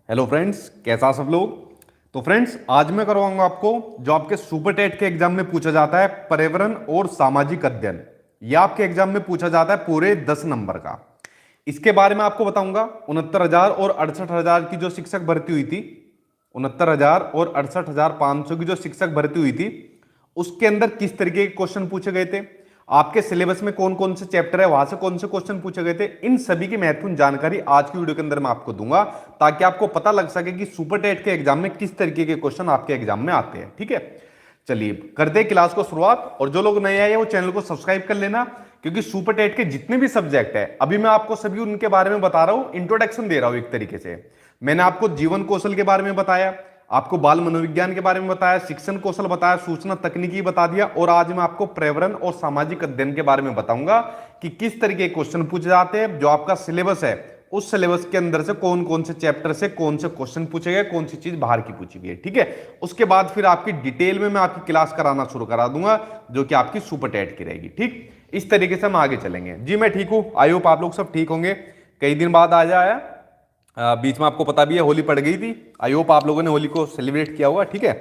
Hello friends, कैसा सब लोग। तो फ्रेंड्स, आज मैं करवाऊंगा आपको जो आपके सुपर टेट के एग्जाम में पूछा जाता है, पर्यावरण और सामाजिक अध्ययन। यह आपके एग्जाम में पूछा जाता है पूरे 10 नंबर का। इसके बारे में आपको बताऊंगा 69,000 और 68,000 की जो शिक्षक भर्ती हुई थी, 69,000 और 68,500 की जो शिक्षक भर्ती हुई थी, उसके अंदर किस तरीके के क्वेश्चन पूछे गए थे, आपके सिलेबस में कौन कौन से चैप्टर है, वहां से कौन से क्वेश्चन पूछे गए थे। इन सभी की महत्वपूर्ण जानकारी आज की वीडियो के अंदर मैं आपको दूंगा, ताकि आपको पता लग सके कि सुपर टेट के एग्जाम में किस तरीके के क्वेश्चन आपके एग्जाम में आते हैं। ठीक है, चलिए करते हैं क्लास को शुरुआत। और जो लोग नए आए हैं वो चैनल को सब्सक्राइब कर लेना, क्योंकि सुपर टेट के जितने भी सब्जेक्ट है अभी मैं आपको सभी उनके बारे में बता रहा हूं, इंट्रोडक्शन दे रहा हूं एक तरीके से। मैंने आपको जीवन कौशल के बारे में बताया, आपको बाल मनोविज्ञान के बारे में बताया, शिक्षण कौशल बताया, सूचना तकनीकी बता दिया, और आज मैं आपको पर्यावरण और सामाजिक अध्ययन के बारे में बताऊंगा कि किस तरीके के क्वेश्चन पूछे जाते हैं। जो आपका सिलेबस है उस सिलेबस के अंदर से कौन कौन से चैप्टर से कौन से क्वेश्चन पूछे गए, कौन सी चीज बाहर की पूछी गई है। ठीक है, उसके बाद फिर आपकी डिटेल में मैं आपकी क्लास कराना शुरू करा दूंगा, जो कि आपकी सुपर टेट की रहेगी। ठीक, इस तरीके से हम आगे चलेंगे। जी मैं ठीक हूं, आई होप आप लोग सब ठीक होंगे। कई दिन बाद आ जाया, बीच में आपको पता भी है होली पड़ गई थी। आई होप आप लोगों ने होली को सेलिब्रेट किया होगा। ठीक है,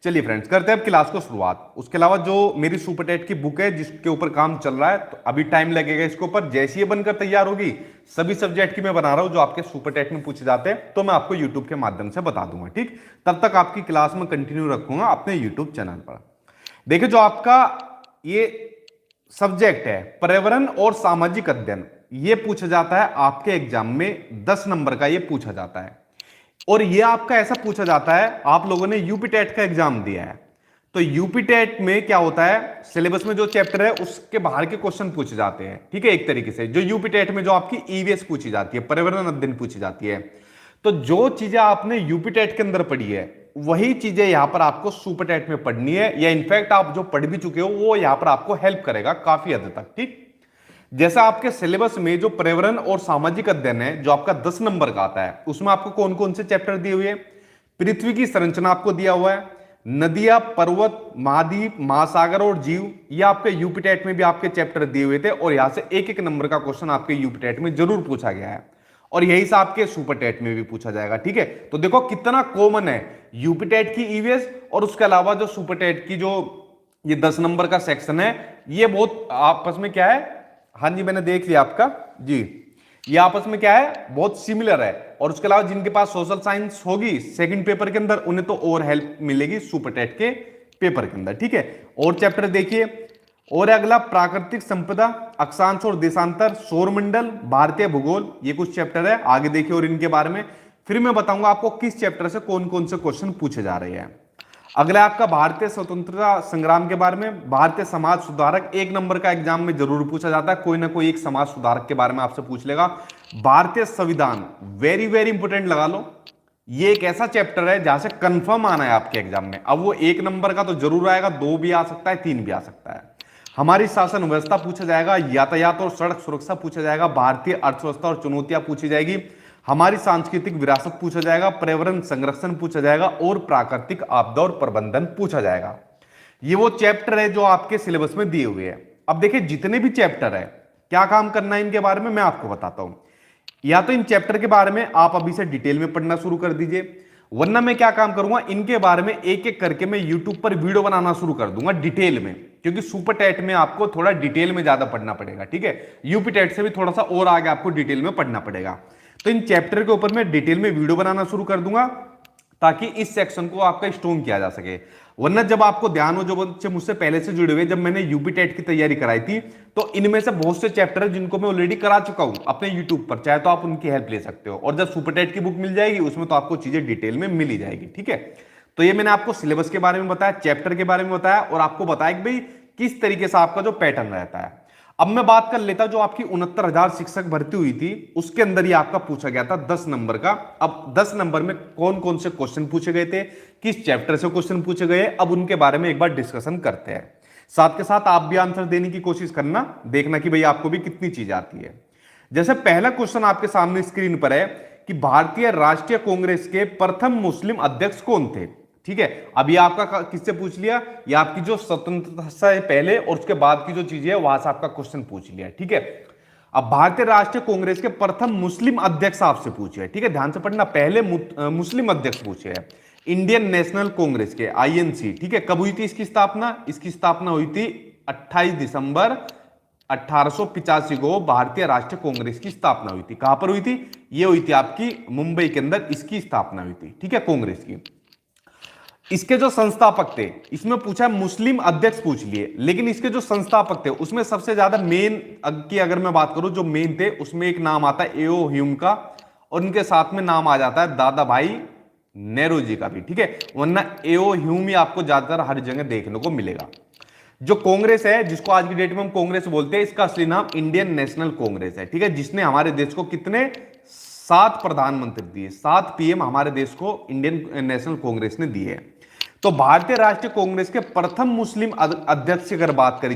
चलिए फ्रेंड्स करते हैं अब क्लास को शुरुआत। उसके अलावा जो मेरी सुपर टेट की बुक है जिसके ऊपर काम चल रहा है, तो अभी टाइम लगेगा इसके ऊपर। जैसी ये बनकर तैयार होगी, सभी सब्जेक्ट की मैं बना रहा हूं जो आपके सुपर टेट में पूछे जाते हैं, तो मैं आपको यूट्यूब के माध्यम से बता दूंगा। ठीक, तब तक आपकी क्लास में कंटिन्यू रखूंगा अपने यूट्यूब चैनल पर। देखिए, जो आपका ये सब्जेक्ट है पर्यावरण और सामाजिक अध्ययन, ये पूछा जाता है आपके एग्जाम में 10 नंबर का, ये पूछा जाता है। और ये आपका ऐसा पूछा जाता है, आप लोगों ने यूपी टेट का एग्जाम दिया है, तो यूपी टेट में क्या होता है, सिलेबस में जो चैप्टर है उसके बाहर के क्वेश्चन पूछे जाते हैं। ठीक है, एक तरीके से जो यूपी टेट में जो आपकी ईवीएस पूछी जाती है, पर्यावरण अध्ययन पूछी जाती है, तो जो चीजें आपने यूपी टेट के अंदर पढ़ी है वही चीजें यहां पर आपको सुपर टेट में पढ़नी है, या इनफैक्ट आप जो पढ़ भी चुके हो वो यहां पर आपको हेल्प करेगा काफी हद तक। ठीक, जैसा आपके सिलेबस में जो पर्यावरण और सामाजिक अध्ययन है जो आपका 10 नंबर का आता है, उसमें आपको कौन कौन से चैप्टर दिए हुए हैं। पृथ्वी की संरचना आपको दिया हुआ है, नदियां, पर्वत, महाद्वीप, महासागर और जीव, ये आपके यूपी टेट में भी आपके चैप्टर दिए हुए थे, और यहां से एक एक नंबर का क्वेश्चन आपके यूपी टेट में जरूर पूछा गया है, और यही से आपके सुपर टेट में भी पूछा जाएगा। ठीक है, तो देखो कितना कॉमन है यूपी टेट की ईवीएस, और उसके अलावा जो सुपर टेट की जो ये 10 नंबर का सेक्शन है, ये बहुत आपस में क्या है, हाँ जी मैंने देख लिया आपका जी, ये आपस में क्या है, बहुत सिमिलर है। और उसके अलावा जिनके पास सोशल साइंस होगी सेकंड पेपर के अंदर, उन्हें तो और हेल्प मिलेगी सुपर टेट के पेपर के अंदर। ठीक है, और चैप्टर देखिए, और अगला प्राकृतिक संपदा, अक्षांश और देशांतर, सौरमंडल, भारतीय भूगोल, ये कुछ चैप्टर है, आगे देखिए और इनके बारे में फिर मैं बताऊंगा आपको किस चैप्टर से कौन कौन से क्वेश्चन पूछे जा रहे हैं। अगला आपका भारतीय स्वतंत्रता संग्राम के बारे में, भारतीय समाज सुधारक, एक नंबर का एग्जाम में जरूर पूछा जाता है, कोई ना कोई एक समाज सुधारक के बारे में आपसे पूछ लेगा। भारतीय संविधान, वेरी वेरी इंपोर्टेंट लगा लो, ये एक ऐसा चैप्टर है जहां से कंफर्म आना है आपके एग्जाम में। अब वो एक नंबर का तो जरूर आएगा, 2 भी आ सकता है, 3 भी आ सकता है। हमारी शासन व्यवस्था पूछा जाएगा, यातायात और सड़क सुरक्षा पूछा जाएगा, भारतीय अर्थव्यवस्था और चुनौतियां पूछी जाएगी, हमारी सांस्कृतिक विरासत पूछा जाएगा, पर्यावरण संरक्षण पूछा जाएगा, और प्राकृतिक आपदा और प्रबंधन पूछा जाएगा। ये वो चैप्टर है जो आपके सिलेबस में दिए हुए हैं। अब देखिए, जितने भी चैप्टर है, क्या काम करना है इनके बारे में मैं आपको बताता हूं। या तो इन चैप्टर के बारे में आप अभी से डिटेल में पढ़ना शुरू कर दीजिए, वरना मैं क्या काम करूंगा, इनके बारे में एक एक करके मैं यूट्यूब पर वीडियो बनाना शुरू कर दूंगा डिटेल में, क्योंकि सुपर टेट में आपको थोड़ा डिटेल में ज्यादा पढ़ना पड़ेगा। ठीक है, यूपी टेट से भी थोड़ा सा और आगे आपको डिटेल में पढ़ना पड़ेगा, तो इन चैप्टर के ऊपर मैं डिटेल में वीडियो बनाना शुरू कर दूंगा, ताकि इस सेक्शन को आपका स्ट्रॉन्ग किया जा सके। वरना जब आपको ध्यान हो, जो बच्चे मुझसे पहले से जुड़े हुए, जब मैंने यूपी टेट की तैयारी कराई थी, तो इनमें से बहुत से चैप्टर है जिनको मैं ऑलरेडी करा चुका हूं अपने यूट्यूब पर, चाहे तो आप उनकी हेल्प ले सकते हो। और जब सुपर टेट की बुक मिल जाएगी उसमें तो आपको चीजें डिटेल में मिल ही जाएगी। ठीक है, तो ये मैंने आपको सिलेबस के बारे में बताया, चैप्टर के बारे में बताया, और आपको बताया कि भाई किस तरीके से आपका जो पैटर्न रहता है। अब मैं बात कर लेता जो आपकी 69,000 शिक्षक भर्ती हुई थी, उसके अंदर ही आपका पूछा गया था 10 नंबर का। अब 10 नंबर में कौन कौन से क्वेश्चन पूछे गए थे, किस चैप्टर से क्वेश्चन पूछे गए, अब उनके बारे में एक बार डिस्कशन करते हैं। साथ के साथ आप भी आंसर देने की कोशिश करना, देखना कि भाई आपको भी कितनी चीज आती है। जैसे पहला क्वेश्चन आपके सामने स्क्रीन पर है कि भारतीय राष्ट्रीय कांग्रेस के प्रथम मुस्लिम अध्यक्ष कौन थे। ठीक है, अभी आपका किससे पूछ लिया, ये आपकी जो स्वतंत्रता से पहले और उसके बाद की जो चीजें है वहां से आपका क्वेश्चन पूछ लिया। ठीक है, अब भारतीय राष्ट्रीय कांग्रेस के प्रथम मुस्लिम अध्यक्ष आपसे पूछे, ठीक है, ध्यान से पढ़ना, पहले मुस्लिम अध्यक्ष पूछे हैं इंडियन नेशनल कांग्रेस के, आईएनसी, ठीक है। कब हुई थी इसकी स्थापना? इसकी स्थापना हुई थी 28 दिसंबर 1885 को भारतीय राष्ट्रीय कांग्रेस की स्थापना हुई थी। कहां पर हुई थी? ये हुई थी आपकी मुंबई के अंदर, इसकी स्थापना हुई थी, ठीक है, कांग्रेस की। इसके जो संस्थापक थे, इसमें पूछा मुस्लिम अध्यक्ष पूछ लिए, लेकिन इसके जो संस्थापक थे उसमें सबसे ज्यादा मेन की अगर मैं बात करूं, जो मेन थे उसमें एक नाम आता है एओ ह्यूम का, और उनके साथ में नाम आ जाता है दादा भाई नेहरू जी का भी, ठीक है। वरना एओ ह्यूम ही आपको ज्यादातर हर जगह देखने को मिलेगा। जो कांग्रेस है, जिसको आज की डेट में हम कांग्रेस बोलते हैं, इसका असली नाम इंडियन नेशनल कांग्रेस है, ठीक है, जिसने हमारे देश को कितने 7 प्रधानमंत्री दिए, 7 पीएम हमारे देश को इंडियन नेशनल कांग्रेस ने दिए। तो भारतीय राष्ट्रीय कांग्रेस के प्रथम मुस्लिम अध्यक्ष की अगर बात करी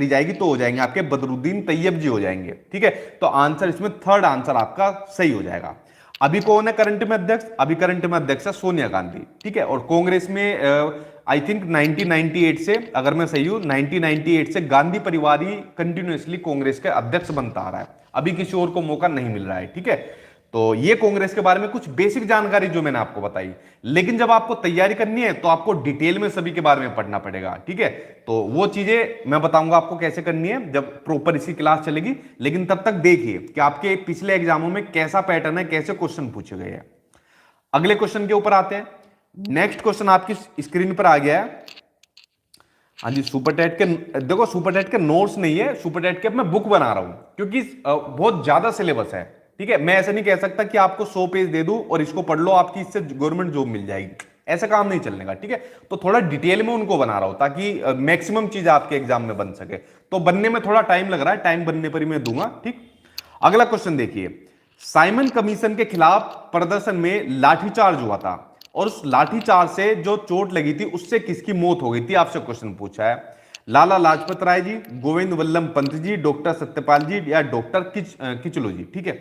जाएगी तो हो जाएंगे आपके बदरुद्दीन तैयब जी हो जाएंगे, ठीक है। तो आंसर इसमें थर्ड आंसर आपका सही हो जाएगा। अभी कौन है करंट में अध्यक्ष? अभी करंट में अध्यक्ष है सोनिया गांधी, ठीक है। और कांग्रेस में आई थिंक 1998 से, अगर मैं सही हूं, 1998 से गांधी परिवार ही कंटिन्यूअसली कांग्रेस के अध्यक्ष बनता आ रहा है, अभी किसी और को मौका नहीं मिल रहा है, ठीक है। तो ये कांग्रेस के बारे में कुछ बेसिक जानकारी जो मैंने आपको बताई, लेकिन जब आपको तैयारी करनी है तो आपको डिटेल में सभी के बारे में पढ़ना पड़ेगा, ठीक है। तो वो चीजें मैं बताऊंगा आपको कैसे करनी है जब प्रॉपर इसकी क्लास चलेगी, लेकिन तब तक देखिए कि आपके पिछले एग्जामों में कैसा पैटर्न है, कैसे क्वेश्चन पूछे गए हैं। अगले क्वेश्चन के ऊपर आते हैं। नेक्स्ट क्वेश्चन आपकी स्क्रीन पर आ गया है। हाँ जी, सुपरटेट के, देखो सुपरटेट के नोट्स नहीं है, सुपरटेट के अब मैं बुक बना रहा हूं, क्योंकि बहुत ज्यादा सिलेबस है, ठीक है। मैं ऐसा नहीं कह सकता कि आपको 100 पेज दे दूं और इसको पढ़ लो, आपकी इससे गवर्नमेंट जॉब मिल जाएगी, ऐसा काम नहीं चलने का, ठीक है। तो थोड़ा डिटेल में उनको बना रहा हूं ताकि मैक्सिमम चीज आपके एग्जाम में बन सके। तो बनने में थोड़ा टाइम लग रहा है, टाइम बनने पर ही मैं दूंगा, ठीक। अगला क्वेश्चन देखिए, साइमन कमीशन के खिलाफ प्रदर्शन में लाठीचार्ज हुआ था और उस लाठीचार्ज से जो चोट लगी थी उससे किसकी मौत हो गई थी, आपसे क्वेश्चन पूछा है। लाला लाजपत राय जी, गोविंद वल्लभ पंत जी, डॉक्टर सत्यपाल जी या डॉक्टर किचलू जी, ठीक है।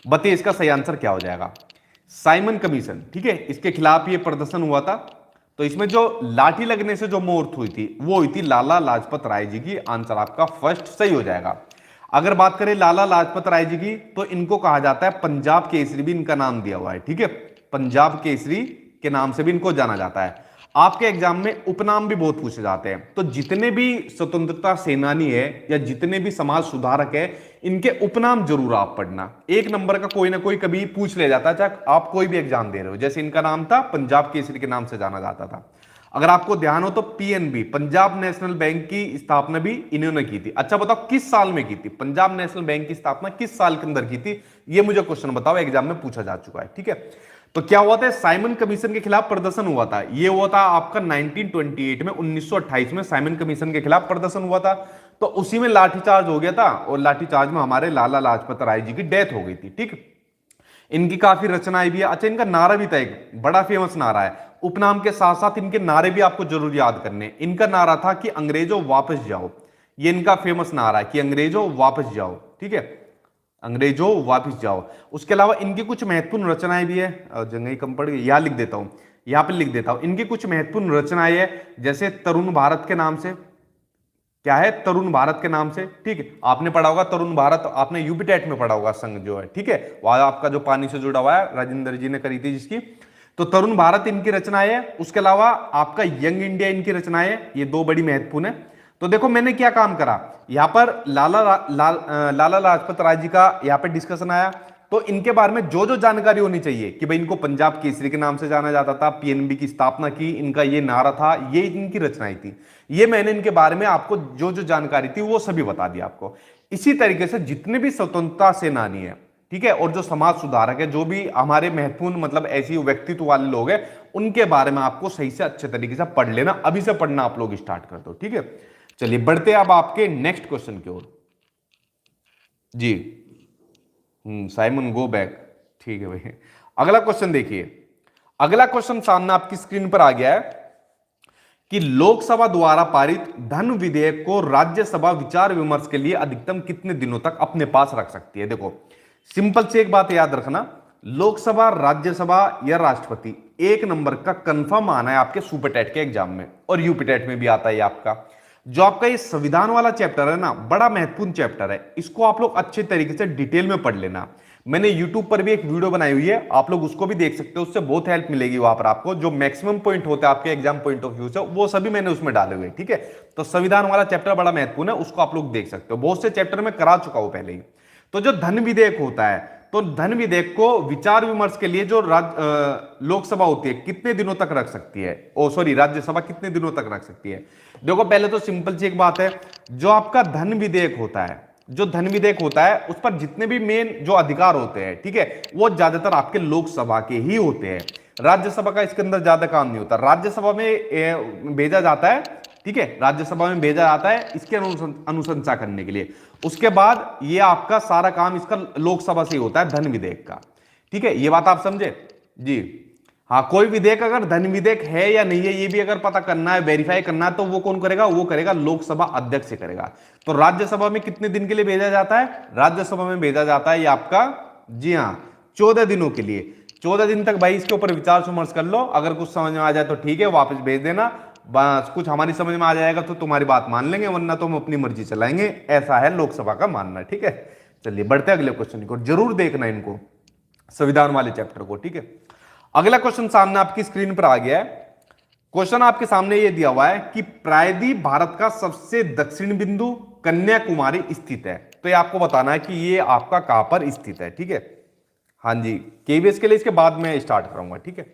बताइए इसका सही आंसर क्या हो जाएगा। साइमन कमीशन, ठीक है, इसके खिलाफ ये प्रदर्शन हुआ था। तो इसमें जो लाठी लगने से जो मौत हुई थी वो हुई थी लाला लाजपत राय जी की। आंसर आपका फर्स्ट सही हो जाएगा। अगर बात करें लाला लाजपत राय जी की, तो इनको कहा जाता है पंजाब केसरी, भी इनका नाम दिया हुआ है, ठीक है। पंजाब केसरी के नाम से भी इनको जाना जाता है। आपके एग्जाम में उपनाम भी बहुत पूछे जाते हैं, तो जितने भी स्वतंत्रता सेनानी है या जितने भी समाज सुधारक है, इनके उपनाम जरूर आप पढ़ना। एक नंबर का कोई ना कोई कभी पूछ ले जाता है, चाहे आप कोई भी एग्जाम दे रहे हो। जैसे इनका नाम था, पंजाब केसरी के नाम से जाना जाता था। अगर आपको ध्यान हो तो पीएनबी, पंजाब नेशनल बैंक की स्थापना भी इन्होंने की थी। अच्छा बताओ किस साल में की थी? पंजाब नेशनल बैंक की स्थापना किस साल के अंदर की थी, ये मुझे क्वेश्चन बताओ, एग्जाम में पूछा जा चुका है, ठीक है। तो क्या हुआ था, साइमन कमीशन के खिलाफ प्रदर्शन हुआ था। ये हुआ था आपका 1928 में, 1928 में साइमन कमीशन के खिलाफ प्रदर्शन हुआ था। तो उसी में लाठीचार्ज हो गया था और लाठीचार्ज में हमारे लाला लाजपत राय जी की डेथ हो गई थी, ठीक। इनकी काफी रचनाएं भी है। अच्छा, इनका नारा भी था, एक बड़ा फेमस नारा है। उपनाम के साथ साथ इनके नारे भी आपको जरूर याद करने। इनका नारा था कि अंग्रेजों वापस जाओ, ये इनका फेमस नारा है कि अंग्रेजों वापस जाओ, ठीक है, अंग्रेजों वापस जाओ। उसके अलावा इनकी कुछ महत्वपूर्ण रचनाएं भी है, जगह कम पड़ गई, यहां लिख देता हूं, यहां पे लिख देता हूं। इनकी कुछ महत्वपूर्ण रचनाएं है, जैसे तरुण भारत के नाम से, क्या है, तरुण भारत के नाम से, ठीक है। आपने पढ़ा होगा तरुण भारत, आपने यूपी टेट में पढ़ा होगा, संघ जो है, ठीक है, वह आपका जो पानी से जुड़ा हुआ है, राजेंद्र जी ने करी थी जिसकी। तो तरुण भारत इनकी रचनाएं है। उसके अलावा आपका यंग इंडिया इनकी रचनाएं है, ये दो बड़ी महत्वपूर्ण है। तो देखो मैंने क्या काम करा, यहां पर लाला लाजपत राय जी का यहां पे डिस्कशन आया। तो इनके बारे में जो जो जानकारी होनी चाहिए कि भाई इनको पंजाब केसरी के नाम से जाना जाता था, पीएनबी की स्थापना की, इनका ये नारा था, ये इनकी रचनाएं थी, ये मैंने इनके बारे में आपको जो जो जानकारी थी वो सभी बता दिया आपको। इसी तरीके से जितने भी स्वतंत्रता सेनानी है, ठीक है, और जो समाज सुधारक है, जो भी हमारे महत्वपूर्ण मतलब ऐसी व्यक्तित्व वाले लोग हैं, उनके बारे में आपको सही से अच्छे तरीके से पढ़ लेना। अभी से पढ़ना आप लोग स्टार्ट कर दो, ठीक है। चलिए बढ़ते अब आपके नेक्स्ट क्वेश्चन की ओर जी। साइमन गो बैक, ठीक है भाई। अगला क्वेश्चन देखिए, अगला क्वेश्चन सामने आपकी स्क्रीन पर आ गया है कि लोकसभा द्वारा पारित धन विधेयक को राज्यसभा विचार विमर्श के लिए अधिकतम कितने दिनों तक अपने पास रख सकती है। देखो सिंपल से एक बात याद रखना, लोकसभा, राज्यसभा या राष्ट्रपति, एक नंबर का कंफर्म आना है आपके सुपर टेट के एग्जाम में, और यूपी टेट में भी आता है आपका। जो आपका ये संविधान वाला चैप्टर है ना, बड़ा महत्वपूर्ण चैप्टर है, इसको आप लोग अच्छे तरीके से डिटेल में पढ़ लेना। मैंने यूट्यूब पर भी एक वीडियो बनाई हुई है, आप लोग उसको भी देख सकते हो, उससे बहुत हेल्प मिलेगी वहां पर आपको। जो मैक्सिमम पॉइंट होते हैं आपके एग्जाम पॉइंट ऑफ व्यू से, वो सभी मैंने उसमें डाले हुए, ठीक है। तो संविधान वाला चैप्टर बड़ा महत्वपूर्ण है, उसको आप लोग देख सकते हो। बहुत से चैप्टर में करा चुका हूं पहले ही। तो जो धन विधेयक होता है, तो धन विधेयक को विचार विमर्श के लिए जो लोकसभा होती है कितने दिनों तक रख सकती है, ओ सॉरी राज्यसभा कितने दिनों तक रख सकती है। देखो पहले तो सिंपल सी एक बात है, जो आपका धन विधेयक होता है, जो धन विधेयक होता है उस पर जितने भी मेन जो अधिकार होते हैं, ठीक है, वो ज्यादातर आपके लोकसभा के ही होते हैं। राज्यसभा का इसके अंदर ज्यादा काम नहीं होता। राज्यसभा में भेजा जाता है, ठीक है, राज्यसभा में भेजा जाता है इसके अनुशंसा करने के लिए। उसके बाद ये आपका सारा काम इसका लोकसभा से ही होता है, धन विधेयक का, ठीक है। ये बात आप समझे जी। हाँ, कोई विधेयक अगर धन विधेयक है या नहीं है ये भी अगर पता करना है, वेरीफाई करना है, तो वो कौन करेगा, वो करेगा लोकसभा अध्यक्ष से करेगा। तो राज्यसभा में कितने दिन के लिए भेजा जाता है, राज्यसभा में भेजा जाता है ये आपका, जी हाँ, 14 दिनों के लिए। 14 दिन तक भाई इसके ऊपर विचार विमर्श कर लो, अगर कुछ समझ में आ जाए तो ठीक है, वापस भेज देना। बस कुछ हमारी समझ में आ जाएगा तो तुम्हारी बात मान लेंगे, वरना तो हम अपनी मर्जी चलाएंगे, ऐसा है लोकसभा का मानना, ठीक है। चलिए बढ़ते अगले क्वेश्चन को, जरूर देखना इनको, संविधान वाले चैप्टर को, ठीक है। अगला क्वेश्चन सामने आपकी स्क्रीन पर आ गया है। क्वेश्चन आपके सामने यह दिया हुआ है कि प्रायद्वीप भारत का सबसे दक्षिण बिंदु कन्याकुमारी स्थित है। तो ये आपको बताना है कि ये आपका कहां पर स्थित है, ठीक है। हाँ जी, केवीएस के लिए इसके बाद में स्टार्ट करूंगा, ठीक है।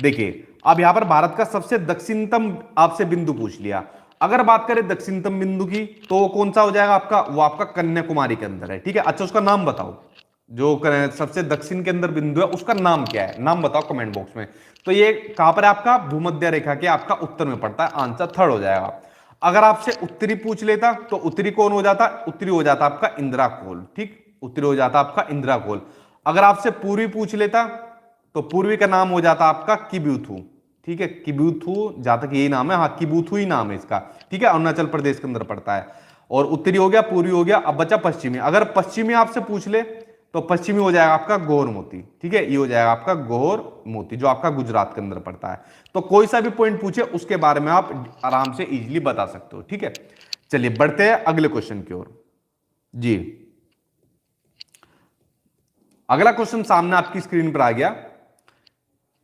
देखिए अब यहां पर भारत का सबसे दक्षिणतम आपसे बिंदु पूछ लिया। अगर बात करें दक्षिणतम बिंदु की, तो कौन सा हो जाएगा आपका, वो आपका कन्याकुमारी के अंदर है, ठीक है। अच्छा उसका नाम बताओ, जो सबसे दक्षिण के अंदर बिंदु है उसका नाम क्या है, नाम बताओ कमेंट बॉक्स में। तो ये कहां पर है आपका, भूमध्य रेखा के आपका उत्तर में पड़ता है, आंसर थर्ड हो जाएगा। अगर आपसे उत्तरी पूछ लेता तो उत्तरी कौन हो जाता, उत्तरी हो जाता आपका इंदिराकोल, ठीक, उत्तरी हो जाता आपका इंदिराकोल। अगर आपसे पूर्वी पूछ लेता तो पूर्वी का नाम हो जाता आपका किब्यूथू, ठीक है, किब्यूथू, जहां तक यही नाम है, हाँ किब्यूथू ही नाम है इसका, ठीक है, अरुणाचल प्रदेश के अंदर पड़ता है। और उत्तरी हो गया, पूर्वी हो गया, अब बचा पश्चिमी। अगर पश्चिमी आपसे पूछ ले तो पश्चिमी हो जाएगा आपका गौर मोती, ठीक है, ये हो जाएगा आपका गौर मोती, जो आपका गुजरात के अंदर पड़ता है। तो कोई सा भी पॉइंट पूछे उसके बारे में आप आराम से इजीली बता सकते हो, ठीक है। चलिए बढ़ते हैं अगले क्वेश्चन की ओर जी। अगला क्वेश्चन सामने आपकी स्क्रीन पर आ गया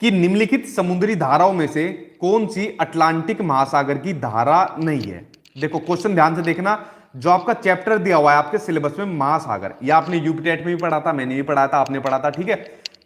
कि निम्नलिखित समुद्री धाराओं में से कौन सी अटलांटिक महासागर की धारा नहीं है। देखो क्वेश्चन ध्यान से देखना, जो आपका चैप्टर दिया हुआ है आपके सिलेबस में महासागर, या आपने यूपीटेट में भी पढ़ा था, मैंने भी पढ़ा था, आपने पढ़ा था, ठीक है।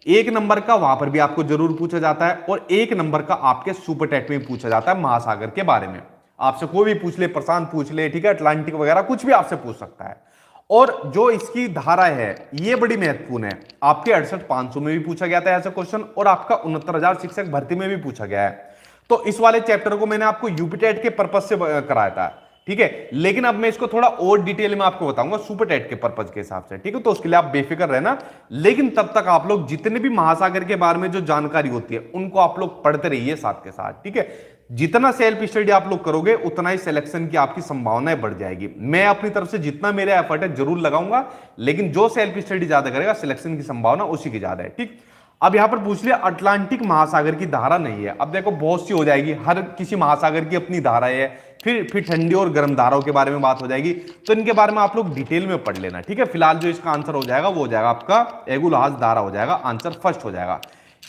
एक नंबर का वहां पर भी आपको जरूर पूछा जाता है, और एक नंबर का आपके सुपर टेट में पूछा जाता है महासागर के बारे में। आपसे कोई भी पूछ ले, प्रशांत पूछ ले, ठीक है, अटलांटिक वगैरह कुछ भी आपसे पूछ सकता है। और जो इसकी धारा है ये बड़ी महत्वपूर्ण है, आपके 68,500 में भी पूछा गया था ऐसा क्वेश्चन, और आपका 69,000 शिक्षक भर्ती में भी पूछा गया है। तो इस वाले चैप्टर को मैंने आपको यूपीटेट के पर्पज से कराया था, ठीक है, लेकिन अब मैं इसको थोड़ा और डिटेल में आपको बताऊंगा सुपर टेट के पर्पज के हिसाब से, ठीक है। तो उसके लिए आप बेफिक्र रहना, लेकिन तब तक आप लोग जितने भी महासागर के बारे में जो जानकारी होती है उनको आप लोग पढ़ते रहिए साथ के साथ, ठीक है। जितना सेल्फ स्टडी आप लोग करोगे उतना ही सिलेक्शन की आपकी संभावनाएं बढ़ जाएगी। मैं अपनी तरफ से जितना मेरा एफर्ट है जरूर लगाऊंगा, लेकिन जो सेल्फ स्टडी ज्यादा करेगा सिलेक्शन की संभावना उसी की ज्यादा है, ठीक। अब यहां पर पूछ लिया अटलांटिक महासागर की धारा नहीं है। अब देखो बहुत सी हो जाएगी, हर किसी महासागर की अपनी धारा है, फिर ठंडी और गर्म धाराओं के बारे में बात हो जाएगी, तो इनके बारे में आप लोग डिटेल में पढ़ लेना, ठीक है। फिलहाल जो इसका आंसर हो जाएगा वो हो जाएगा आपका एगुलहाज धारा हो जाएगा, आंसर फर्स्ट हो जाएगा।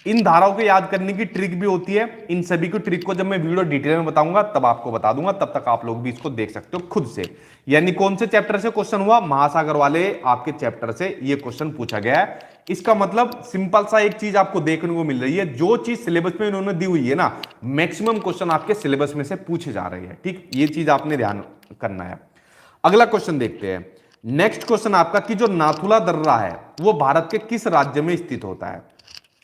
इन धाराओं को याद करने की ट्रिक भी होती है, इन सभी की ट्रिक को जब मैं वीडियो डिटेल में बताऊंगा तब आपको बता दूंगा, तब तक आप लोग भी इसको देख सकते हो खुद से। यानी कौन से चैप्टर से क्वेश्चन हुआ, महासागर वाले आपके चैप्टर से ये क्वेश्चन पूछा गया है। इसका मतलब सिंपल सा एक चीज आपको देखने को मिल रही है, जो चीज सिलेबस में इन्होंने दी हुई है ना, मैक्सिमम क्वेश्चन आपके सिलेबस में से पूछे जा रहे हैं, ठीक, ये चीज आपने ध्यान करना है। अगला क्वेश्चन देखते हैं। नेक्स्ट क्वेश्चन आपका कि जो नाथुला दर्रा है वो भारत के किस राज्य में स्थित होता है।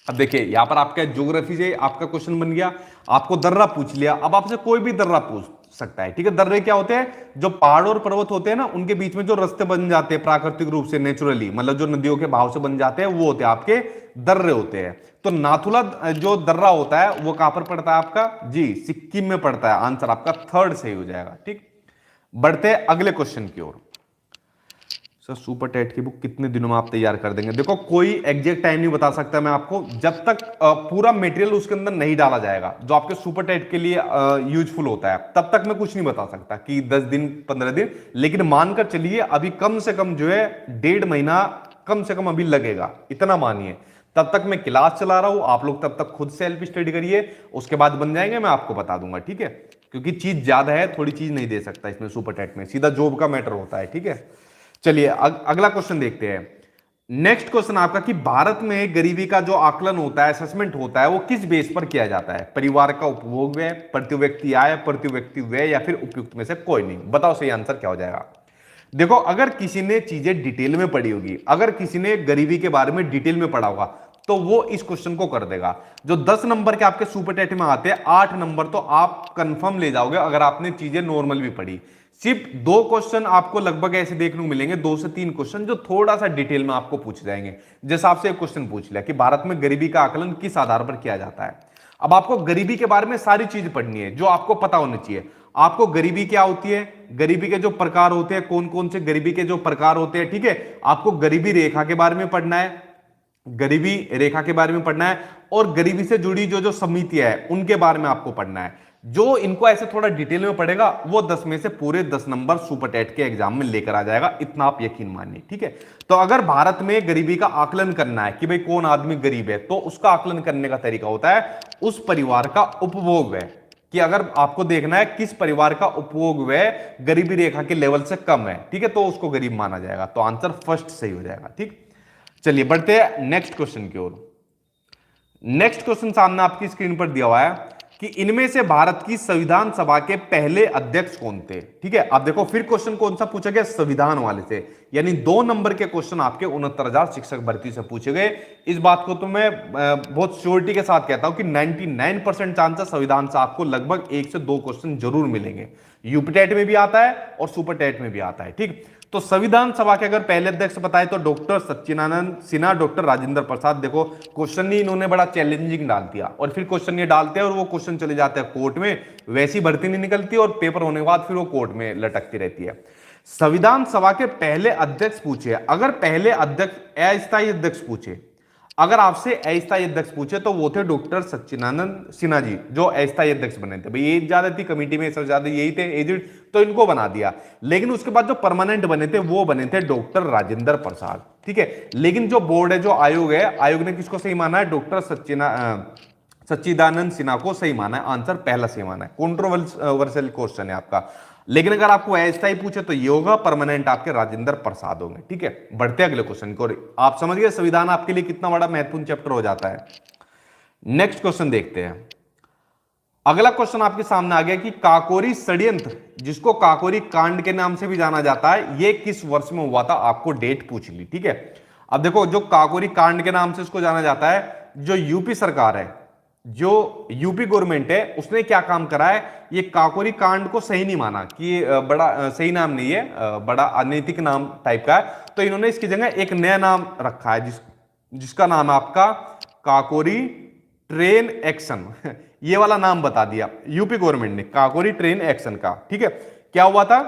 अब देखिए यहां पर आपका ज्योग्राफी से आपका क्वेश्चन बन गया, आपको दर्रा पूछ लिया, अब आपसे कोई भी दर्रा पूछ सकता है, ठीक है। दर्रे क्या होते हैं, जो पहाड़ और पर्वत होते हैं ना उनके बीच में जो रास्ते बन जाते हैं प्राकृतिक रूप से, नेचुरली, मतलब जो नदियों के बहाव से बन जाते हैं, वो होते हैं आपके दर्रे होते हैं। तो नाथुला जो दर्रा होता है वो कहां पर पड़ता है आपका, जी सिक्किम में पड़ता है, आंसर आपका थर्ड सही हो जाएगा, ठीक। बढ़ते हैं अगले क्वेश्चन की ओर। सर सुपर टेट की बुक कितने दिनों में आप तैयार कर देंगे? देखो कोई एग्जैक्ट टाइम नहीं बता सकता मैं आपको, जब तक पूरा मटेरियल उसके अंदर नहीं डाला जाएगा जो आपके सुपर टेट के लिए यूजफुल होता है, तब तक मैं कुछ नहीं बता सकता कि 10 दिन 15 दिन, लेकिन मानकर चलिए अभी कम से कम जो है 1.5 महीना कम से कम अभी लगेगा, इतना मानिए। तब तक मैं क्लास चला रहा हूं, आप लोग तब तक खुद सेल्फ स्टडी करिए, उसके बाद बन जाएंगे, मैं आपको बता दूंगा, ठीक है? क्योंकि चीज ज्यादा है, थोड़ी चीज नहीं दे सकता इसमें सुपर टेट में, सीधा जॉब का मैटर होता है, ठीक है? चलिए अगला क्वेश्चन देखते हैं। नेक्स्ट क्वेश्चन आपका कि भारत में गरीबी का जो आकलन होता है, असेसमेंट होता है, वो किस बेस पर किया जाता है? परिवार का उपभोग व्यय, प्रति व्यक्ति आय, प्रति व्यक्ति व्यय, या फिर उपयुक्त में से कोई नहीं? बताओ सही आंसर क्या हो जाएगा। देखो अगर किसी ने चीजें डिटेल में पढ़ी होगी, अगर किसी ने गरीबी के बारे में डिटेल में पढ़ा होगा, तो वो इस क्वेश्चन को कर देगा। जो 10 नंबर के आपके सुपर टेट में आते हैं, 8 नंबर तो आप कंफर्म ले जाओगे अगर आपने चीजें नॉर्मल भी पढ़ी। सिर्फ 2 क्वेश्चन आपको लगभग ऐसे देखने को मिलेंगे, 2 से 3 क्वेश्चन जो थोड़ा सा डिटेल में आपको पूछ जाएंगे। जैसे आपसे एक क्वेश्चन पूछ लिया कि भारत में गरीबी का आकलन किस आधार पर किया जाता है। अब आपको गरीबी के बारे में सारी चीज पढ़नी है जो आपको पता होनी चाहिए। आपको गरीबी क्या होती है, गरीबी के जो प्रकार होते हैं, कौन कौन से गरीबी के जो प्रकार होते हैं, ठीक है? आपको गरीबी रेखा के बारे में पढ़ना है, गरीबी रेखा के बारे में पढ़ना है, और गरीबी से जुड़ी जो जो समितियां है उनके बारे में आपको पढ़ना है। जो इनको ऐसे थोड़ा डिटेल में पढ़ेगा वो 10 में से पूरे 10 नंबर सुपर टेट के एग्जाम में लेकर आ जाएगा, इतना आप यकीन मानिए, ठीक है? तो अगर भारत में गरीबी का आकलन करना है कि भाई कौन आदमी गरीब है, तो उसका आकलन करने का तरीका होता है उस परिवार का उपभोग व्यय, कि अगर आपको देखना है किस परिवार का उपभोग व्यय गरीबी रेखा के लेवल से कम है, ठीक है, तो उसको गरीब माना जाएगा। तो आंसर फर्स्ट सही हो जाएगा, ठीक। चलिए बढ़ते हैं नेक्स्ट क्वेश्चन की ओर। नेक्स्ट क्वेश्चन सामने आपकी स्क्रीन पर दिया हुआ है कि इनमें से भारत की संविधान सभा के पहले अध्यक्ष कौन थे, ठीक है? अब देखो फिर क्वेश्चन कौन सा पूछा गया, संविधान वाले से, यानी 2 नंबर के क्वेश्चन आपके 69,000 शिक्षक भर्ती से पूछे गए। इस बात को तो मैं बहुत श्योरिटी के साथ कहता हूं कि 99% चांसेस संविधान से आपको लगभग 1 से 2 क्वेश्चन जरूर मिलेंगे। यूपी टेट में भी आता है और सुपर टेट में भी आता है, ठीक। तो संविधान सभा के अगर पहले अध्यक्ष बताए तो डॉक्टर सच्चिदानंद सिन्हा, डॉक्टर राजेंद्र प्रसाद। देखो क्वेश्चन ही इन्होंने बड़ा चैलेंजिंग डाल दिया, और फिर क्वेश्चन ये डालते हैं और वो क्वेश्चन चले जाते हैं कोर्ट में, वैसी भर्ती नहीं निकलती और पेपर होने के बाद फिर वो कोर्ट में लटकती रहती है। संविधान सभा के पहले अध्यक्ष पूछे, अगर पहले अध्यक्ष अस्थायी अध्यक्ष पूछे, अगर आपसे अस्थायी अध्यक्ष पूछे तो वो थे डॉक्टर सच्चिदानंद सिन्हा जी, जो अस्थायी अध्यक्ष बने थे। भाई एज ज्यादा थी कमेटी में, सबसे ज्यादा यही थे एजेड, तो इनको बना दिया। लेकिन उसके बाद जो परमानेंट बने थे वो बने थे डॉक्टर राजेंद्र प्रसाद, ठीक है। लेकिन जो बोर्ड है, जो आयोग है, आयोग ने किसको सही माना है? डॉक्टर सच्चिदानंद सिन्हा को सही माना है। आंसर पहला सही माना है। कॉन्ट्रोवर्शियल क्वेश्चन है आपका, लेकिन अगर आपको अस्थायी पूछे तो ये होगा, परमानेंट आपके राजेंद्र प्रसाद होंगे, ठीक है। बढ़ते अगले क्वेश्चन को। आप समझ गए संविधान आपके लिए कितना बड़ा महत्वपूर्ण चैप्टर हो जाता है। नेक्स्ट क्वेश्चन देखते हैं। अगला क्वेश्चन आपके सामने आ गया कि काकोरी षड्यंत्र, जिसको काकोरी कांड के नाम से भी जाना जाता है, ये किस वर्ष में हुआ था? आपको डेट पूछ ली, ठीक है। अब देखो जो काकोरी कांड के नाम से इसको जाना जाता है, जो यूपी सरकार है, जो यूपी गवर्नमेंट है, उसने क्या काम करा है, ये काकोरी कांड को सही नहीं माना कि बड़ा सही नाम नहीं है, बड़ा अनैतिक नाम टाइप का है, तो इन्होंने इसकी जगह एक नया नाम रखा है जिसका नाम है आपका काकोरी ट्रेन एक्शन। ये वाला नाम बता दिया यूपी गवर्नमेंट ने, काकोरी ट्रेन एक्शन का, ठीक है। क्या हुआ था?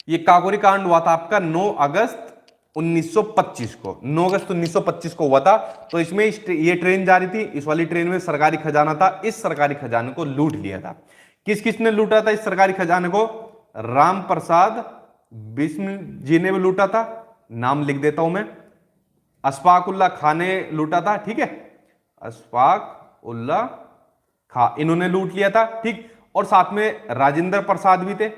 ये काकोरी कांड हुआ था आपका 9 अगस्त 1925 को, 9 अगस्त 1925 को हुआ था। तो इसमें ये ट्रेन जा रही थी, इस वाली ट्रेन में सरकारी खजाना था, इस सरकारी खजाने को लूट लिया था। किस किसने लूटा था इस सरकारी खजाने को? राम प्रसाद बिस्मिल जी ने भी लूटा था, नाम लिख देता हूं मैं। अशफाक उल्ला खान ने लूटा था, ठीक है, अशफाक उल्ला खां, इन्होंने लूट लिया था, ठीक। और साथ में राजेंद्र प्रसाद भी थे,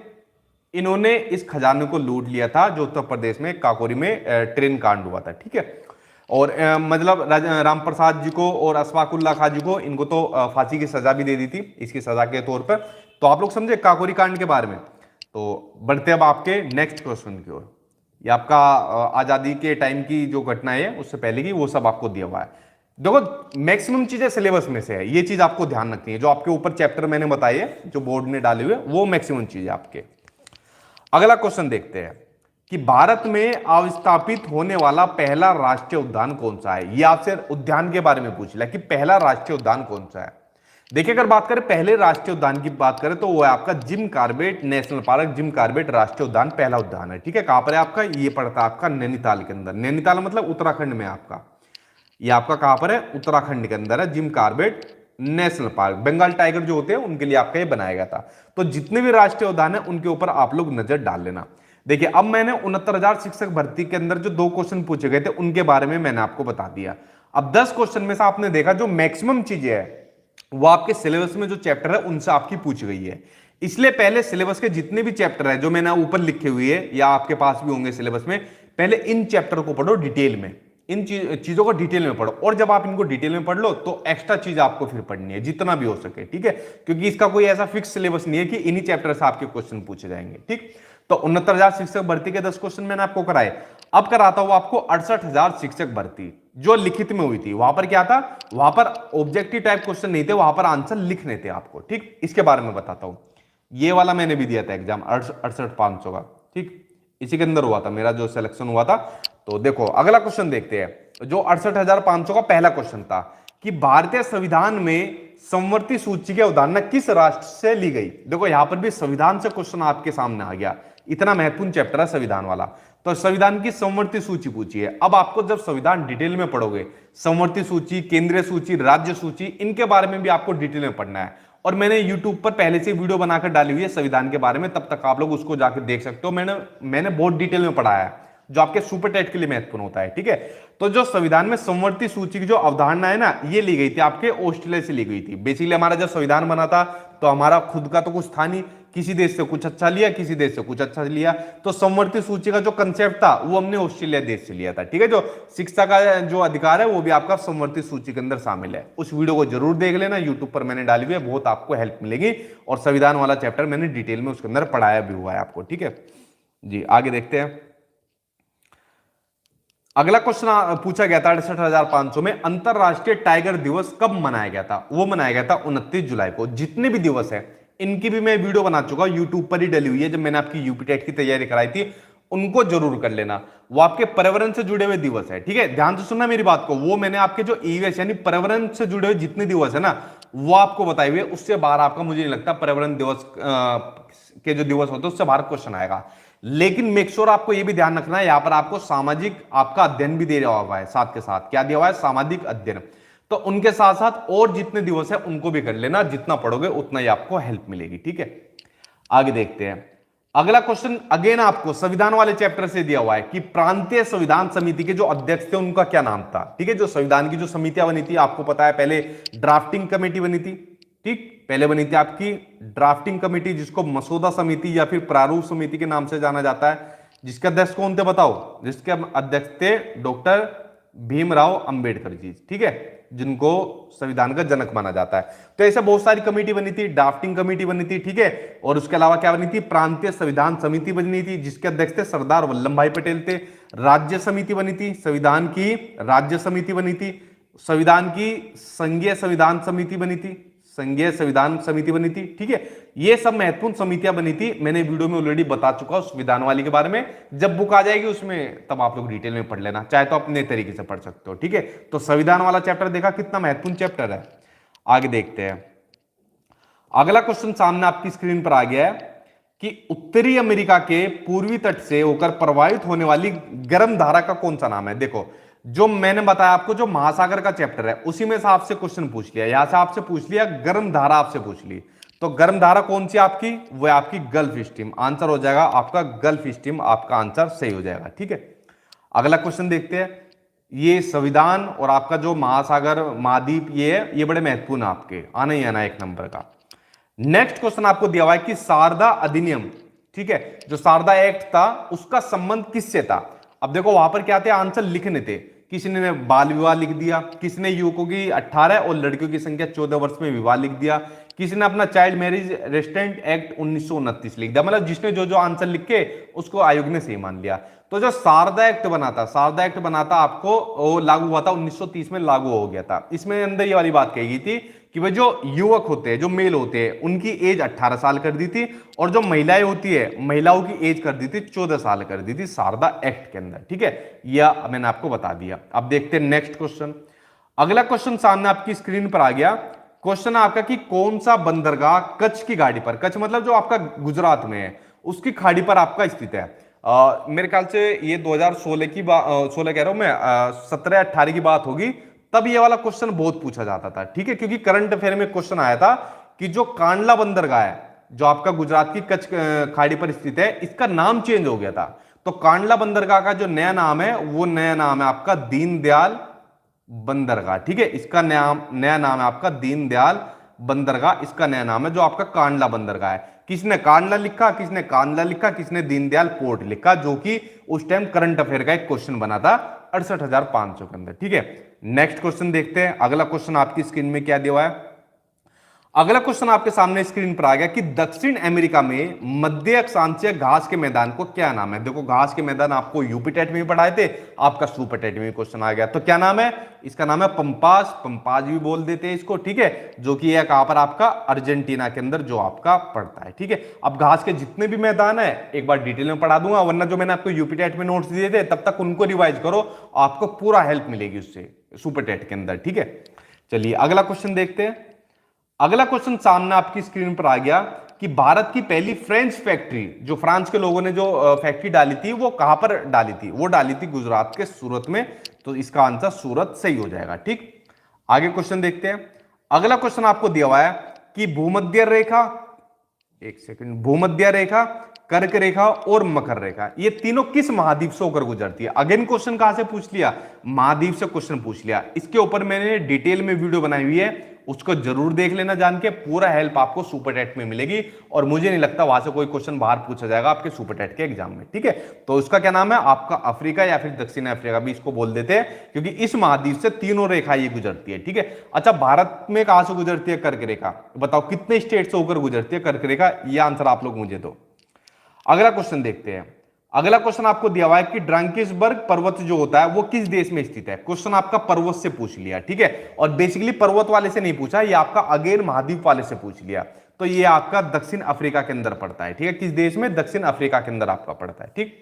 इन्होंने इस खजाने को लूट लिया था, जो उत्तर प्रदेश में काकोरी में ट्रेन कांड हुआ था, ठीक है। और मतलब राम प्रसाद जी को और अशफाक उल्ला खां जी को, इनको तो फांसी की सजा भी दे दी थी इसकी सजा के तौर पर। तो आप लोग समझे काकोरी कांड के बारे में। तो बढ़ते अब आपके नेक्स्ट क्वेश्चन की ओर। ये आपका आजादी के टाइम की जो घटनाएं है उससे पहले की, वो सब आपको दिया हुआ है। देखो मैक्सिमम चीजें सिलेबस में से है, ये चीज आपको ध्यान रखनी है। जो आपके ऊपर चैप्टर मैंने बताए है, जो बोर्ड ने डाले हुए, वो मैक्सिमम चीज है आपके। अगला क्वेश्चन देखते हैं कि भारत में अवस्थापित होने वाला पहला राष्ट्रीय उद्यान कौन सा है। ये आपसे उद्यान के बारे में पूछ लिया कि पहला राष्ट्रीय उद्यान कौन सा है। देखिए अगर बात करें पहले राष्ट्रीय उद्यान की बात करें तो वो है आपका gym Corbett National park. Jim Corbett राष्ट्रीय उद्यान पहला उद्यान है, ठीक है। कहां पर है आपका? ये पड़ता है आपका नैनीताल के अंदर। नैनीताल मतलब उत्तराखंड में आपका। ये आपका कहां पर है? उत्तराखंड के अंदर है Jim Corbett National Park. Bengal tiger जो होते हैं उनके लिए आपका ये बनाया गया था। तो जितने भी राष्ट्रीय उद्यान है उनके ऊपर आप लोग नजर डाल लेना। देखिए अब मैंने 69,000 शिक्षक भर्ती के अंदर जो 2 क्वेश्चन पूछे गए थे उनके बारे में मैंने आपको बता दिया। अब 10 क्वेश्चन में से आपने देखा जो मैक्सिमम चीजें है वो आपके सिलेबस में जो चैप्टर है उनसे आपकी पूछ गई है। इसलिए पहले सिलेबस के जितने भी चैप्टर है जो मैंने ऊपर लिखे हुए हैं या आपके पास भी होंगे सिलेबस में, पहले इन चैप्टर को पढ़ो डिटेल में। इन चीजों को डिटेल में पढ़ो, और जब आप इनको डिटेल में पढ़ लो तो एक्स्ट्रा चीज आपको फिर पढ़नी है जितना भी हो सके, ठीक है। क्योंकि इसका कोई ऐसा फिक्स सिलेबस नहीं है कि इन्हीं चैप्टर से आपके क्वेश्चन पूछे जाएंगे, ठीक। तो 69,000 शिक्षक भर्ती के 10 क्वेश्चन मैंने आपको कराए। अब कराता हूं आपको 68,000 शिक्षक भर्ती जो लिखित में हुई थी। वहां पर क्या था? वहां पर ऑब्जेक्टिव टाइप क्वेश्चन नहीं थे, वहां पर आंसर लिखने थे आपको, ठीक। इसके बारे में बताता हूं। ये वाला मैंने भी दिया था एग्जाम 68,500 का, ठीक। इसी के अंदर हुआ था मेरा जो सिलेक्शन हुआ था। तो देखो अगला क्वेश्चन देखते हैं। जो 68,500 का पहला क्वेश्चन था कि भारतीय संविधान में समवर्ती सूची की अवधारणा किस राष्ट्र से ली गई। देखो यहां पर भी संविधान से क्वेश्चन आपके सामने आ गया। इतना महत्वपूर्ण चैप्टर है संविधान वाला। तो संविधान की समवर्ती सूची पूछी है। अब आपको जब संविधान डिटेल में पढ़ोगे, समवर्ती सूची, केंद्रीय सूची, राज्य सूची, इनके बारे में भी आपको डिटेल में पढ़ना है। और मैंने YouTube पर पहले से वीडियो बनाकर डाली हुई है संविधान के बारे में, तब तक आप लोग उसको जाकर देख सकते हो। मैंने बहुत डिटेल में पढ़ाया है जो आपके सुपर टेट के लिए महत्वपूर्ण होता है, ठीक है। तो जो संविधान में समवर्ती सूची की जो अवधारणा है ना, ये ली गई थी आपके ऑस्ट्रेलिया से ली गई थी। बेसिकली हमारा जब संविधान बना था तो हमारा खुद का तो कुछ था नहीं, किसी देश से कुछ अच्छा लिया, किसी देश से कुछ अच्छा लिया। तो समवर्ती सूची का जो कंसेप्ट था वो हमने ऑस्ट्रेलिया देश से लिया था, ठीक है। जो शिक्षा का जो अधिकार है वो भी आपका समवर्ती सूची के अंदर शामिल है। उस वीडियो को जरूर देख लेना, यूट्यूब पर मैंने डाली हुई है, बहुत आपको हेल्प मिलेगी। और संविधान वाला चैप्टर मैंने डिटेल में उसके अंदर पढ़ाया भी हुआ है आपको, ठीक है जी। आगे देखते हैं। अगला क्वेश्चन पूछा गया था 68,500 में, अंतरराष्ट्रीय टाइगर दिवस कब मनाया गया था। वो मनाया गया था 29 जुलाई को। जितने भी दिवस है इनकी भी मैं वीडियो बना चुका हूं, यूट्यूब पर ही डली हुई है। जब मैंने आपकी यूपी टेट की तैयारी कराई थी उनको जरूर कर लेना। वो आपके पर्यावरण से जुड़े हुए दिवस है, ठीक है। ध्यान से सुनना मेरी बात को। वो मैंने आपके जो ईवीएस यानी पर्यावरण से जुड़े हुए जितने दिवस है ना वो आपको बताए हुए। उससे बाहर आपका मुझे नहीं लगता पर्यावरण दिवस के जो दिवस होते हैं उससे बाहर क्वेश्चन आएगा। लेकिन मेक श्योर आपको यह भी ध्यान रखना है, यहां पर आपको सामाजिक आपका अध्ययन भी दे रहा हुआ है साथ के साथ। क्या दिया हुआ है? सामाजिक अध्ययन। तो उनके साथ साथ और जितने दिवस है उनको भी कर लेना। जितना पढ़ोगे उतना ही आपको हेल्प मिलेगी, ठीक है। आगे देखते हैं। अगला क्वेश्चन अगेन आपको संविधान वाले चैप्टर से दिया हुआ है कि प्रांतीय संविधान समिति के जो अध्यक्ष थे उनका क्या नाम था, ठीक है। जो संविधान की जो समितियां बनी थी आपको पता है, पहले ड्राफ्टिंग कमेटी बनी थी, ठीक। पहले बनी थी आपकी ड्राफ्टिंग कमेटी जिसको मसौदा समिति या फिर प्रारूप समिति के नाम से जाना जाता है। जिसके अध्यक्ष कौन थे बताओ? जिसके अध्यक्ष थे डॉक्टर भीमराव अंबेडकर जी, ठीक है, जिनको संविधान का जनक माना जाता है। तो ऐसे बहुत सारी कमेटी बनी थी, ड्राफ्टिंग कमेटी बनी थी, ठीक है। और उसके अलावा क्या बनी थी? प्रांतीय संविधान समिति बनी थी जिसके अध्यक्ष थे सरदार वल्लभ भाई पटेल थे। राज्य समिति बनी थी, संविधान की राज्य समिति बनी थी। संविधान की संघीय संविधान समिति बनी थी, संघीय संविधान समिति बनी थी, ठीक है। ये सब महत्वपूर्ण समितियां बनी थी। मैंने वीडियो में ऑलरेडी बता चुका हूं संविधान वाली के बारे में। जब बुक आ जाएगी उसमें तब आप लोग डिटेल में पढ़ लेना, चाहे तो अपने तरीके से पढ़ सकते हो, ठीक है। तो संविधान वाला चैप्टर देखा कितना महत्वपूर्ण चैप्टर है। आगे देखते हैं। अगला क्वेश्चन सामने आपकी स्क्रीन पर आ गया है कि उत्तरी अमेरिका के पूर्वी तट से होकर प्रवाहित होने वाली गर्म धारा का कौन सा नाम है। देखो जो मैंने बताया आपको, जो महासागर का चैप्टर है उसी में से आपसे क्वेश्चन पूछ लिया। यहां से आपसे पूछ लिया गर्म धारा, आपसे पूछ ली। तो गर्म धारा कौन सी आपकी? वो है आपकी गल्फ स्ट्रीम। आंसर हो जाएगा आपका गल्फ स्ट्रीम, आपका आंसर सही हो जाएगा, ठीक है। अगला क्वेश्चन देखते हैं। ये संविधान और आपका जो महासागर महाद्वीप ये बड़े महत्वपूर्ण है, आपके आना ही आना 1 नंबर का। नेक्स्ट क्वेश्चन आपको दिया हुआ है कि शारदा अधिनियम, ठीक है, जो शारदा एक्ट था उसका संबंध किससे था। अब देखो वहां पर क्या थे, आंसर लिखने थे। किसी ने बाल विवाह लिख दिया, किसी ने युवकों की 18 और लड़कियों की संख्या 14 वर्ष में विवाह लिख दिया, किसी ने अपना चाइल्ड मैरिज रेस्ट्रेंट एक्ट 1929 लिख दिया। मतलब जिसने जो जो आंसर लिख के उसको आयोग ने सही मान लिया। तो जो शारदा एक्ट बना था, शारदा एक्ट बना था आपको लागू हुआ था 1930 में, लागू हो गया था। इसमें अंदर ये वाली बात कही गई थी कि वह जो युवक होते हैं, जो मेल होते हैं, उनकी एज 18 साल कर दी थी, और जो महिलाएं होती है महिलाओं की एज कर दी थी 14 साल कर दी थी शारदा एक्ट के अंदर, ठीक है। यह मैंने आपको बता दिया। अब देखते हैं नेक्स्ट क्वेश्चन। अगला क्वेश्चन सामने आपकी स्क्रीन पर आ गया क्वेश्चन है आपका कि कौन सा बंदरगाह कच्छ की घाटी पर, कच्छ मतलब जो आपका गुजरात में है, उसकी खाड़ी पर आपका स्थित है। मेरे ख्याल से ये 2016 की बात, 16 कह रहा हूं मैं, 17-18 की बात होगी, तब ये वाला क्वेश्चन बहुत पूछा जाता था। ठीक है, क्योंकि करंट अफेयर में क्वेश्चन आया था कि जो कांडला बंदरगाह है जो आपका गुजरात की कच्छ खाड़ी पर स्थित है, इसका नाम चेंज हो गया था। तो कांडला बंदरगाह का जो नया नाम है वो नया नाम है आपका दीनदयाल बंदरगाह। ठीक है, इसका नया नाम है आपका दीनदयाल बंदरगाह, इसका नया नाम है जो आपका कांडला बंदरगाह है। किसने कांडला लिखा, किसने कांडला लिखा, किसने दीनदयाल पोर्ट लिखा, जो कि उस टाइम करंट अफेयर का एक क्वेश्चन बना था 68,500 के अंदर। ठीक है, नेक्स्ट क्वेश्चन देखते हैं। अगला क्वेश्चन आपकी स्क्रीन में क्या दिया हुआ है। अगला क्वेश्चन आपके सामने स्क्रीन पर आ गया कि दक्षिण अमेरिका में मध्य अक्षांशीय घास के मैदान को क्या नाम है। देखो, घास के मैदान आपको यूपी टेट में भी पढ़ाए थे, आपका सुपर टेट में क्वेश्चन आ गया। तो क्या नाम है इसका? नाम है पंपास, पंपास भी बोल देते हैं इसको। ठीक है, जो कि यह कहां पर आपका अर्जेंटीना के अंदर जो आपका पड़ता है। ठीक है, अब घास के जितने भी मैदान है एक बार डिटेल में पढ़ा दूंगा, वरना जो मैंने आपको यूपी टेट में नोट्स दिए थे तब तक उनको रिवाइज करो, आपको पूरा हेल्प मिलेगी उससे सुपर टेट के अंदर। ठीक है, चलिए अगला क्वेश्चन देखते हैं। अगला क्वेश्चन सामने आपकी स्क्रीन पर आ गया कि भारत की पहली फ्रेंच फैक्ट्री, जो फ्रांस के लोगों ने जो फैक्ट्री डाली थी वो कहां पर डाली थी? वो डाली थी गुजरात के सूरत में। तो इसका आंसर सूरत सही हो जाएगा। ठीक, आगे क्वेश्चन देखते हैं। अगला क्वेश्चन आपको दिया हुआ है कि भूमध्य रेखा, एक सेकंड, भूमध्य रेखा, कर्क रेखा और मकर रेखा, ये तीनों किस महाद्वीप से होकर गुजरती है? अगेन क्वेश्चन कहां से पूछ लिया? महाद्वीप से क्वेश्चन पूछ लिया। इसके ऊपर मैंने डिटेल में वीडियो बनाई हुई है, उसको जरूर देख लेना, जान के पूरा हेल्प आपको सुपर टेट में मिलेगी। और मुझे नहीं लगता वहां से कोई क्वेश्चन बाहर पूछा जाएगा आपके सुपर टेट के एग्जाम में। ठीक है, तो उसका क्या नाम है आपका? अफ्रीका या फिर दक्षिण अफ्रीका भी इसको बोल देते हैं, क्योंकि इस महाद्वीप से तीनों रेखा ये गुजरती है। ठीक है, अच्छा, भारत में कहां से गुजरती है कर्क रेखा? बताओ कितने स्टेट से होकर गुजरती है कर्क रेखा? यह आंसर आप लोग मुझे दो। अगला क्वेश्चन देखते हैं। अगला क्वेश्चन आपको दिया हुआ है कि ड्रंकिसबर्ग पर्वत जो होता है वो किस देश में स्थित है? क्वेश्चन आपका पर्वत से पूछ लिया। ठीक है, और बेसिकली पर्वत वाले से नहीं पूछा, ये आपका अगेन महाद्वीप वाले से पूछ लिया। तो ये आपका दक्षिण अफ्रीका के अंदर पड़ता है। ठीक है, किस देश में? दक्षिण अफ्रीका के अंदर आपका पड़ता है। ठीक,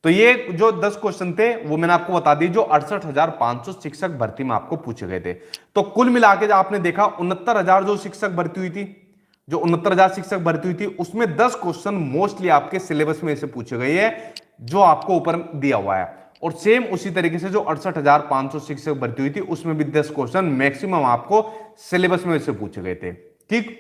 तो ये जो 10 क्वेश्चन थे वो मैंने आपको बता दी, जो 68,500 शिक्षक भर्ती में आपको पूछे गए थे। तो कुल मिलाकर आपने देखा 69,000 जो शिक्षक भर्ती हुई थी, जो 69,000 शिक्षक भर्ती हुई थी, उसमें 10 क्वेश्चन मोस्टली आपके सिलेबस में से पूछे गए हैं जो आपको ऊपर दिया हुआ है। और सेम उसी तरीके से जो 68,500 शिक्षक भर्ती हुई थी उसमें भी 10 क्वेश्चन मैक्सिमम आपको सिलेबस में से पूछे गए थे। ठीक,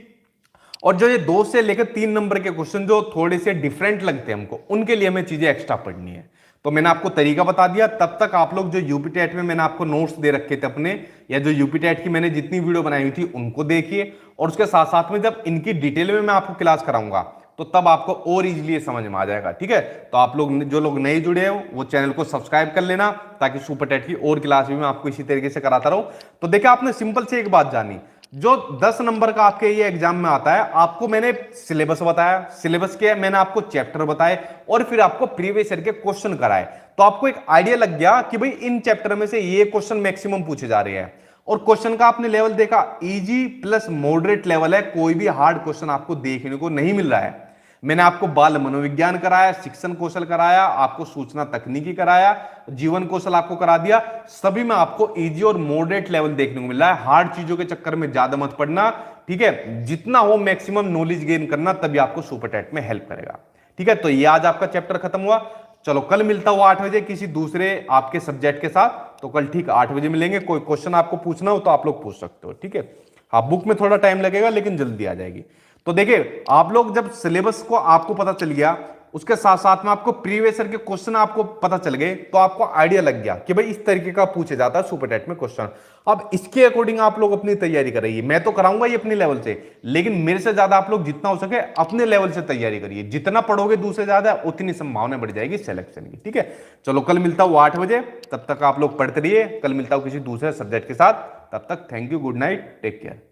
और जो ये 2 से लेकर 3 नंबर के क्वेश्चन जो थोड़े से डिफरेंट लगते हैं हमको, उनके लिए हमें चीजें एक्स्ट्रा पढ़नी है। तो मैंने आपको तरीका बता दिया। तब तक आप लोग जो यूपी टेट में मैंने आपको नोट्स दे रखे थे अपने, या जो यूपी टेट की मैंने जितनी वीडियो बनाई हुई थी उनको देखिए, और उसके साथ साथ में जब इनकी डिटेल में मैं आपको क्लास कराऊंगा तो तब आपको और इजीली समझ में आ जाएगा। ठीक है, तो आप लोग जो लोग नए जुड़े हो वो चैनल को सब्सक्राइब कर लेना, ताकि सुपर टेट की और क्लास भी मैं आपको इसी तरीके से कराता रहूं। तो देखिए, आपने सिंपल से एक बात जानी, जो 10 नंबर का आपके ये एग्जाम में आता है, आपको मैंने सिलेबस बताया, सिलेबस के मैंने आपको चैप्टर बताए, और फिर आपको प्रीवियस ईयर के क्वेश्चन कराए। तो आपको एक आइडिया लग गया कि भाई इन चैप्टर में से ये क्वेश्चन मैक्सिमम पूछे जा रहे हैं। और क्वेश्चन का आपने लेवल देखा, इजी प्लस मॉडरेट लेवल है, कोई भी हार्ड क्वेश्चन आपको देखने को नहीं मिल रहा है। मैंने आपको बाल मनोविज्ञान कराया, शिक्षण कौशल कराया, आपको सूचना तकनीकी कराया, जीवन कौशल आपको करा दिया, सभी में आपको इजी और मॉडरेट लेवल देखने को मिल रहा है। हार्ड चीजों के चक्कर में ज्यादा मत पड़ना। ठीक है, जितना हो मैक्सिमम नॉलेज गेन करना, तभी आपको सुपर टेट में हेल्प करेगा। ठीक है, तो ये आज आपका चैप्टर खत्म हुआ। चलो, कल मिलता हुआ 8 बजे किसी दूसरे आपके सब्जेक्ट के साथ। तो कल ठीक 8 बजे मिलेंगे। कोई क्वेश्चन आपको पूछना हो तो आप लोग पूछ सकते हो। ठीक है, हाँ, बुक में थोड़ा टाइम लगेगा लेकिन जल्दी आ जाएगी। तो देखिए, आप लोग जब सिलेबस को आपको पता चल गया, उसके साथ साथ में आपको प्रीवियस ईयर के क्वेश्चन आपको पता चल गए, तो आपको आइडिया लग गया कि भाई इस तरीके का पूछे जाता है सुपर टेट में क्वेश्चन। अब इसके अकॉर्डिंग आप लोग अपनी तैयारी करिए। मैं तो कराऊंगा ये अपने लेवल से, लेकिन मेरे से ज्यादा आप लोग जितना हो सके अपने लेवल से तैयारी करिए। जितना पढ़ोगे दूसरे ज्यादा, उतनी संभावना बढ़ जाएगी सिलेक्शन की। ठीक है, चलो कल मिलता हूं 8 बजे। तब तक आप लोग पढ़ते रहिए। कल मिलता हूं किसी दूसरे सब्जेक्ट के साथ। तब तक thank you, good night, take care.